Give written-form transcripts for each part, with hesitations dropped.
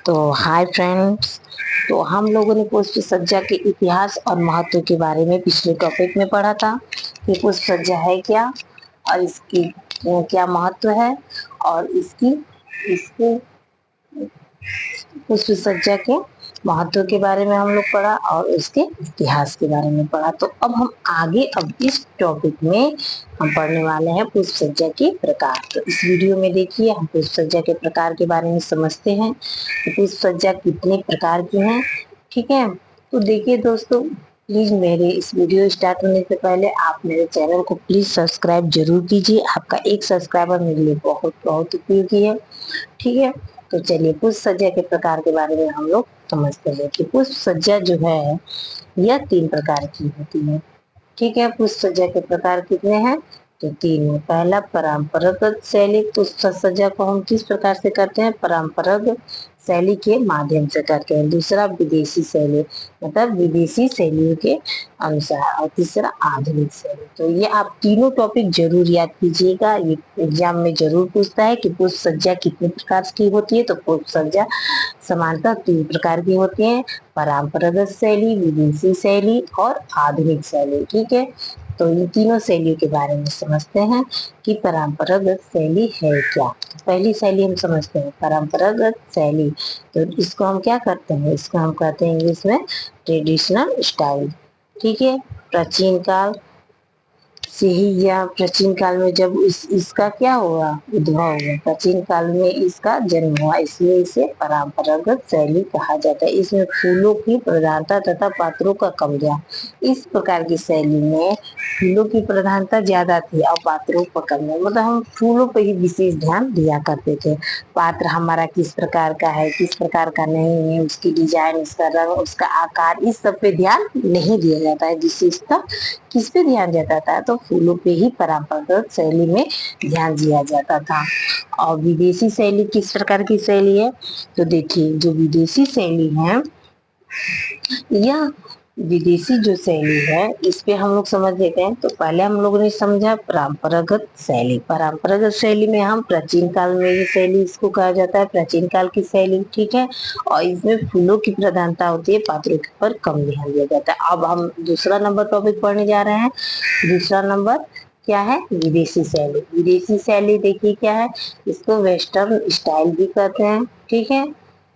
तो hi friends. तो हम लोगों ने पुष्प सज्जा के इतिहास और महत्व के बारे में पिछले टॉपिक में पढ़ा था कि पुष्प सज्जा है क्या और इसकी क्या महत्व है और इसके पुष्प सज्जा के महत्व के बारे में हम लोग पढ़ा और उसके इतिहास के बारे में पढ़ा। तो अब इस टॉपिक में हम पढ़ने वाले हैं पुष्प सज्जा के प्रकार। तो इस वीडियो में देखिए हम पुष्प सज्जा के प्रकार के बारे में समझते हैं कि पुष्प सज्जा कितने प्रकार की हैं। ठीक है, तो देखिए दोस्तों, प्लीज मेरे इस वीडियो स्टार्ट होने से पहले आप मेरे चैनल को प्लीज सब्सक्राइब जरूर कीजिए। आपका एक सब्सक्राइबर मेरे लिए बहुत बहुत उपयोगी है। ठीक है, तो चलिए पुष्प सज्जा के प्रकार के बारे में हम लोग समझते हैं कि पुष्प सज्जा जो है यह 3 प्रकार की होती है। ठीक है, पुष्प सज्जा के प्रकार कितने हैं? तो 3 है। पहला परंपरागत शैली पुष्प सज्जा को हम किस प्रकार से करते हैं? परंपरागत शैली के माध्यम से करते हैं। दूसरा विदेशी शैली, मतलब विदेशी शैलियों के अनुसार। और तीसरा आधुनिक शैली। तो ये आप तीनों टॉपिक जरूर याद कीजिएगा, ये एग्जाम में जरूर पूछता है कि पुष्प सज्जा कितने प्रकार की होती है। तो पुष्प सज्जा समानतः 3 प्रकार की होती है, परंपरागत शैली, विदेशी शैली और आधुनिक शैली। ठीक है, तो इन तीनों शैलियों के बारे में समझते हैं कि परंपरागत शैली है क्या। पहली शैली हम समझते हैं परंपरागत शैली। तो इसको हम क्या करते हैं? इसको हम कहते हैं इंग्लिश में ट्रेडिशनल स्टाइल। ठीक है, प्राचीन काल से ही या प्राचीन काल में जब इसका क्या हुआ, उद्भव हुआ, प्राचीन काल में इसका जन्म हुआ, इसलिए इसे परंपरागत शैली कहा जाता है। इसमें फूलों की प्रधानता तथा पात्रों का कम ज्ञान। इस प्रकार की शैली में फूलों की प्रधानता ज्यादा थी और पात्रों पर कम, मतलब हम फूलों पर ही विशेष ध्यान दिया करते थे। पात्र हमारा किस प्रकार का है, किस प्रकार का नहीं है, उसकी डिजाइन, उसका रंग, उसका आकार, इस सब पे ध्यान नहीं दिया जाता है। विशेषता किस पे ध्यान जाता था? तो फूलों पे ही परंपरागत शैली में ध्यान दिया जाता था। और विदेशी शैली किस प्रकार की शैली है? तो देखिए, जो विदेशी शैली है, यह विदेशी जो शैली है इस पे हम लोग समझ लेते हैं। तो पहले हम लोगों ने समझा परंपरागत शैली। परंपरागत शैली में हम प्राचीन काल में ये शैली, इसको कहा जाता है प्राचीन काल की शैली। ठीक है, और इसमें फूलों की प्रधानता होती है, पात्रों के ऊपर कम ध्यान दिया जाता है। अब हम दूसरा नंबर टॉपिक पढ़ने जा रहे हैं। दूसरा नंबर क्या है? विदेशी शैली। विदेशी शैली देखिए क्या है, इसको वेस्टर्न स्टाइल भी कहते हैं। ठीक है,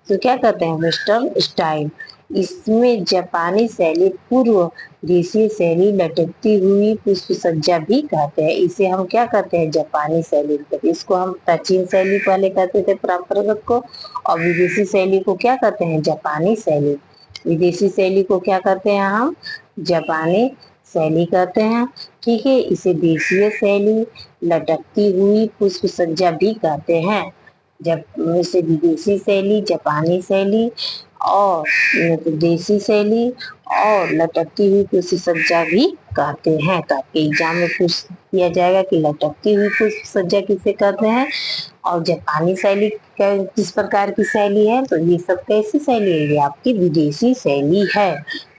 तो क्या कहते हैं? Western style. इसमें जापानी शैली, पूर्व देशीय शैली, लटकती हुई पुष्प सज्जा भी कहते हैं। इसे हम क्या कहते हैं? जापानी शैली। इसको हम प्राचीन शैली पहले कहते थे परंपरागत को, और विदेशी शैली को क्या कहते हैं? जापानी शैली। विदेशी शैली को क्या कहते हैं हम? जापानी शैली कहते हैं। ठीक है, इसे देशीय शैली, लटकती हुई पुष्प सज्जा भी कहते हैं। जब इसे विदेशी शैली, जापानी शैली और देसी शैली और लटकती हुई पुष्प सज्जा भी कहते हैं। तो आपके एग्जाम में पूछ दिया जाएगा कि लटकती हुई पुष्प सज्जा किसे कहते हैं और जापानी शैली किस प्रकार की शैली है। तो ये सब कैसी शैली है? ये आपकी विदेशी शैली है।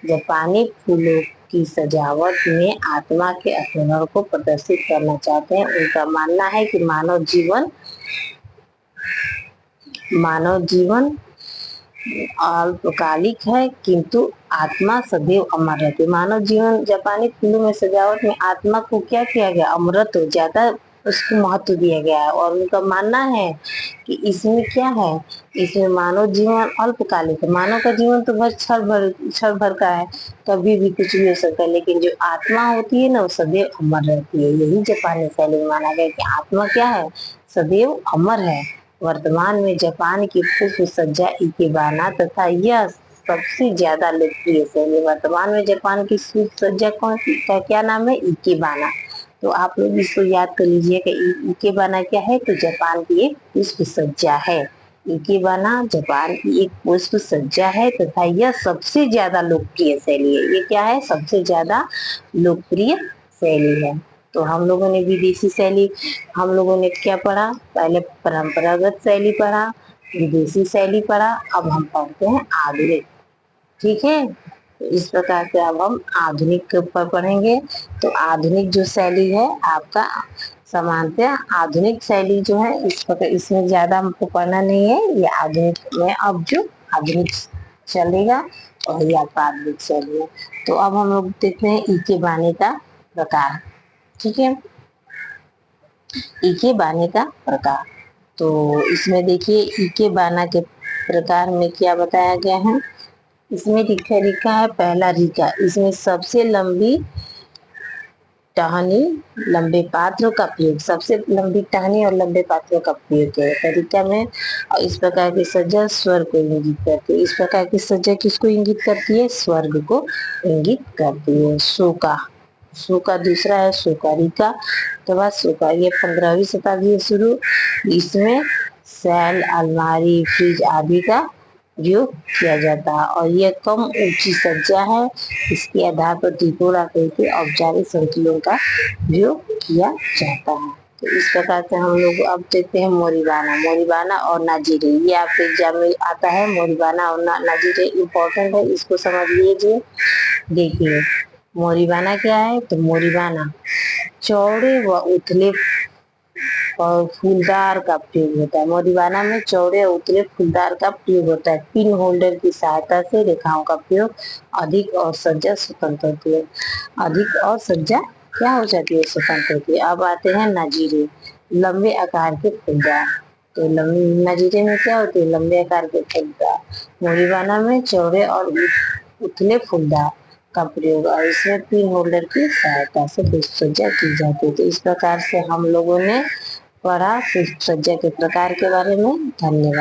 जापानी फूलों की सजावट में आत्मा के हुनर को प्रदर्शित करना चाहते हैं। उनका मानना है कि मानव जीवन अल्पकालिक है किंतु आत्मा सदैव अमर रहती है। मानव जीवन, जापानी फूलों में सजावट में आत्मा को क्या किया गया? अमृत, ज्यादा उसको महत्व दिया गया है। और उनका मानना है कि इसमें क्या है, इसमें मानव जीवन अल्पकालिक है। मानव का जीवन तो बस क्षण भर का है, कभी भी कुछ भी हो सकता है, लेकिन जो आत्मा होती है ना, वो सदैव अमर रहती है। यही जापानी शैली में माना गया कि आत्मा क्या है? सदैव अमर है। वर्तमान में जापान की पुष्प सज्जा इकेबाना तथा यह सबसे ज्यादा लोकप्रिय शैली। वर्तमान में जापान की पुष्प सज्जा का क्या नाम है? इकेबाना। तो आप लोग इसको याद कर लीजिए कि इकेबाना क्या है? तो जापान की एक पुष्प सज्जा है। इकेबाना जापान की एक पुष्प सज्जा है तथा यह सबसे ज्यादा लोकप्रिय शैली है। ये क्या है? सबसे ज्यादा लोकप्रिय शैली है। तो हम लोगों ने विदेशी शैली, हम लोगों ने क्या पढ़ा? पहले परंपरागत शैली पढ़ा, विदेशी शैली पढ़ा, अब हम पढ़ते हैं आधुनिक। ठीक है, तो इस प्रकार से अब हम आधुनिक के ऊपर पढ़ेंगे। तो आधुनिक जो शैली है आपका समानतः आधुनिक शैली जो है इस प्रकार इसमें ज्यादा हमको पढ़ना नहीं है, ये आधुनिक में अब जो आधुनिक चलेगा और ये आपका आधुनिक शैली है। तो अब हम लोग देखते हैं ई के बाने का प्रकार। ठीक है, ई के बाने का प्रकार। तो इसमें देखिए ई के बाना के प्रकार में क्या बताया गया है। इसमें लिखा है पहला रीका, इसमें सबसे लंबी टहनी लंबे पात्रों का प्रयोग, सबसे लंबी टहनी और लंबे पात्रों का प्रयोग किया तरीका में। और इस प्रकार की सज्जा स्वर्ग को इंगित करती है। इस प्रकार की सज्जा किसको इंगित करती है, स्वर्ग को इंगित करती है। शोका, शोका दूसरा है शोकारिका के बाद शोका, ये 15वीं शताब्दी से शुरू। इसमें सैल, अलमारी, फ्रिज आदि का प्रयोग किया जाता है और यह कम ऊंची सज्जा है। इसके आधार पर त्रिकोण आकृति औपचारिक संकुलों का प्रयोग किया जाता है। तो इस प्रकार से हम लोग अब देखते हैं मोरीबाना। मोरीबाना और नाजीरे, ये आपके एग्जाम में आता है। मोरीबाना और नाजीरे इम्पोर्टेंट है, इसको समझ लीजिए। देखिए मोरीबाना क्या है, तो मोरीबाना चौड़े व उथले और फूलदार का प्रयोग होता है। मोरीबाना में चौड़े और उतले फूलदार का प्रयोग होता है। पिन होल्डर की सहायता से रेखाओं का प्रयोग, अधिक और सज्जा स्वतंत्र होती है। अधिक और सज्जा क्या हो जाती है, स्वतंत्र होती है। अब आते हैं नजीरे, लंबे आकार के फूलदार। तो नजीरे में क्या होते हैं, लंबे आकार के फूलदार। मोरीबाना में चौड़े और उथले फूलदार का प्रयोग और इसमें पिन होल्डर की सहायता से सज्जा की जाती है। तो इस प्रकार से हम लोगों ने पढ़ा सज्जा के प्रकार के बारे में। धन्यवाद।